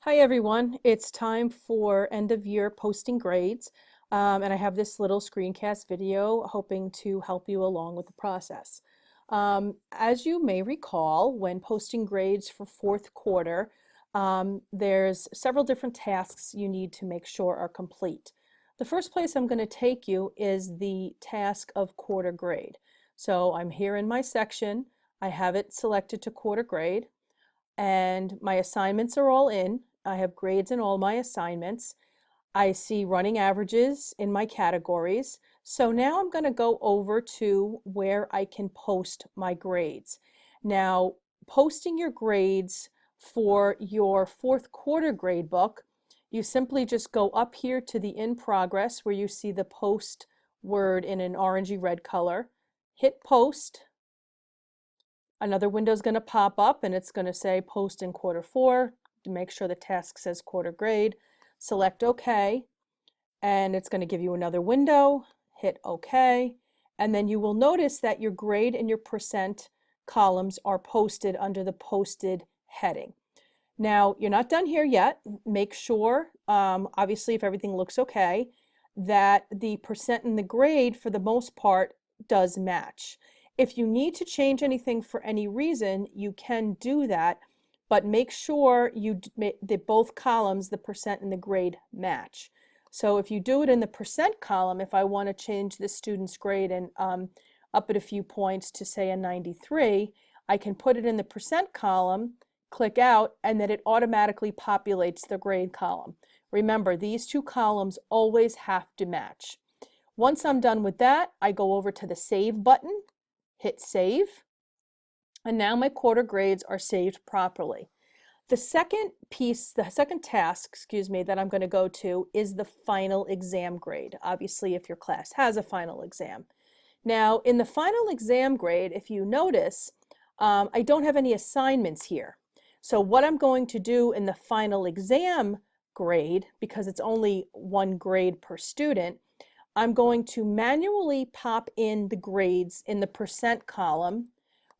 Hi everyone, it's time for end of year posting grades, and I have this little screencast video hoping to help you along with the process. As you may recall, when posting grades for fourth quarter, there's several different tasks you need to make sure are complete. The first place I'm going to take you is the task of quarter grade. So I'm here in my section, I have it selected to quarter grade, and my assignments are all in. I have grades in all my assignments. I see running averages in my categories. So now I'm going to go over to where I can post my grades. Now, posting your grades for your fourth quarter grade book, you simply just go up here to the in progress where you see the post word in an orangey red color, hit post. Another window is going to pop up and it's going to say post in quarter four. To make sure the task says quarter grade, select OK, and it's going to give you another window. Hit OK, and then you will notice that your grade and your percent columns are posted under the posted heading. Now, you're not done here yet. Make sure, obviously, if everything looks okay, that the percent and the grade, for the most part, does match. If you need to change anything for any reason, you can do that, but make sure that both columns, the percent and the grade, match. So if you do it in the percent column, if I want to change the student's grade and up it a few points to say a 93, I can put it in the percent column, click out, and then it automatically populates the grade column. Remember, these two columns always have to match. Once I'm done with that, I go over to the Save button, hit Save, and now my quarter grades are saved properly. The second task, that I'm going to go to is the final exam grade, obviously if your class has a final exam. Now, in the final exam grade, if you notice, I don't have any assignments here. So what I'm going to do in the final exam grade, because it's only one grade per student, I'm going to manually pop in the grades in the percent column,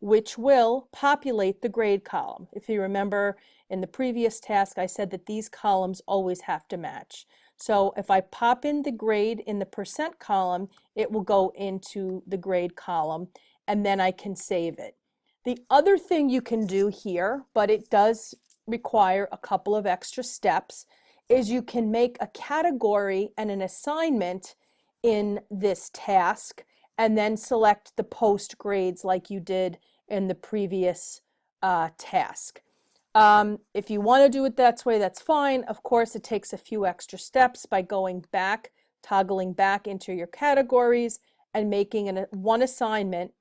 which will populate the grade column. If you remember in the previous task, I said that these columns always have to match. So if I pop in the grade in the percent column, it will go into the grade column, and then I can save it. The other thing you can do here, but it does require a couple of extra steps, is you can make a category and an assignment in this task, and then select the post grades like you did in the previous task. If you want to do it that way, that's fine. Of course, it takes a few extra steps by going back, toggling back into your categories, and making one assignment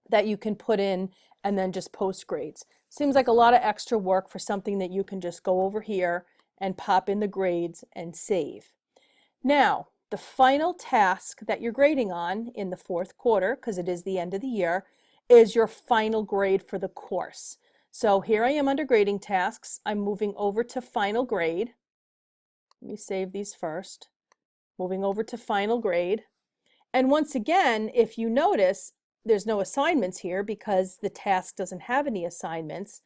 that you can put in and then just post grades. Seems like a lot of extra work for something that you can just go over here and pop in the grades and save. Now, the final task that you're grading on in the fourth quarter, because it is the end of the year, is your final grade for the course. So here I am under grading tasks. I'm moving over to final grade. Let me save these first. Moving over to final grade. And once again, if you notice, there's no assignments here because the task doesn't have any assignments,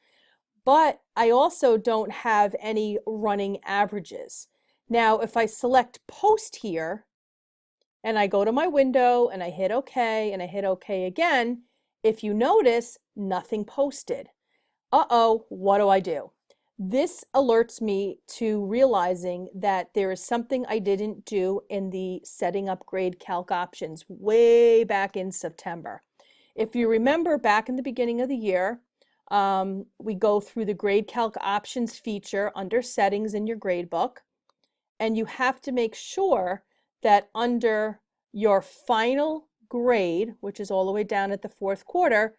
but I also don't have any running averages. Now, if I select post here, and I go to my window and I hit OK and I hit OK again, if you notice, nothing posted. Uh-oh, what do I do? This alerts me to realizing that there is something I didn't do in the setting up grade calc options way back in September. If you remember back in the beginning of the year, we go through the grade calc options feature under settings in your grade book, and you have to make sure that under your final grade, which is all the way down at the fourth quarter,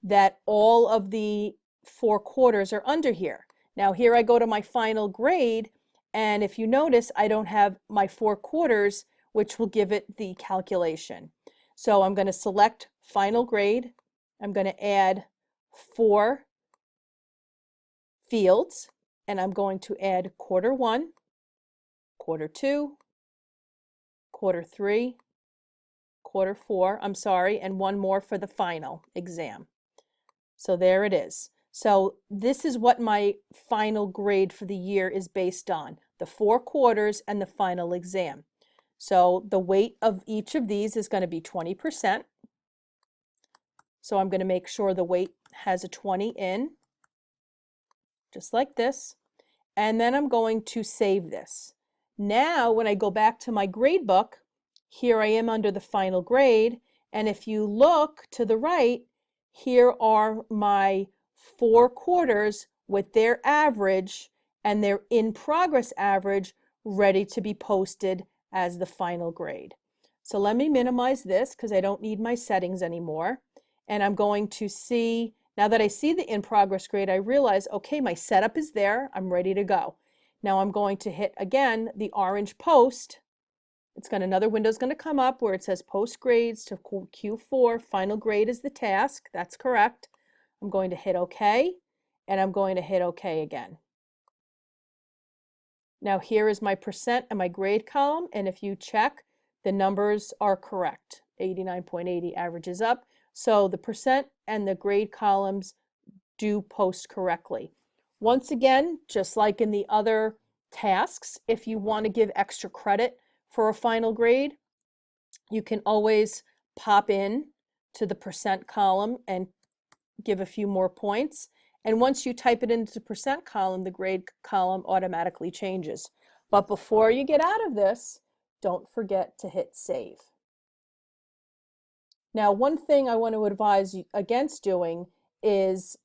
that all of the 4 quarters are under here. Now here I go to my final grade, and if you notice, I don't have my 4 quarters, which will give it the calculation. So I'm going to select final grade. I'm going to add 4 fields, and I'm going to add quarter 1, quarter 2, quarter 3, quarter 4, and one more for the final exam. So there it is. So this is what my final grade for the year is based on, the 4 quarters and the final exam. So the weight of each of these is going to be 20%. So I'm going to make sure the weight has a 20 in, just like this. And then I'm going to save this. Now, when I go back to my grade book, here I am under the final grade. And if you look to the right, here are my 4 quarters with their average and their in-progress average ready to be posted as the final grade. So let me minimize this because I don't need my settings anymore. And I'm going to see, now that I see the in-progress grade, I realize, okay, my setup is there. I'm ready to go. Now I'm going to hit, again, the orange post. It's got another window's going to come up where it says post grades to Q4. Final grade is the task. That's correct. I'm going to hit OK, and I'm going to hit OK again. Now here is my percent and my grade column, and if you check, the numbers are correct. 89.80 averages up. So the percent and the grade columns do post correctly. Once again, just like in the other tasks, if you want to give extra credit for a final grade, you can always pop in to the percent column and give a few more points. And once you type it into the percent column, the grade column automatically changes. But before you get out of this, don't forget to hit save. Now, one thing I want to advise you against doing is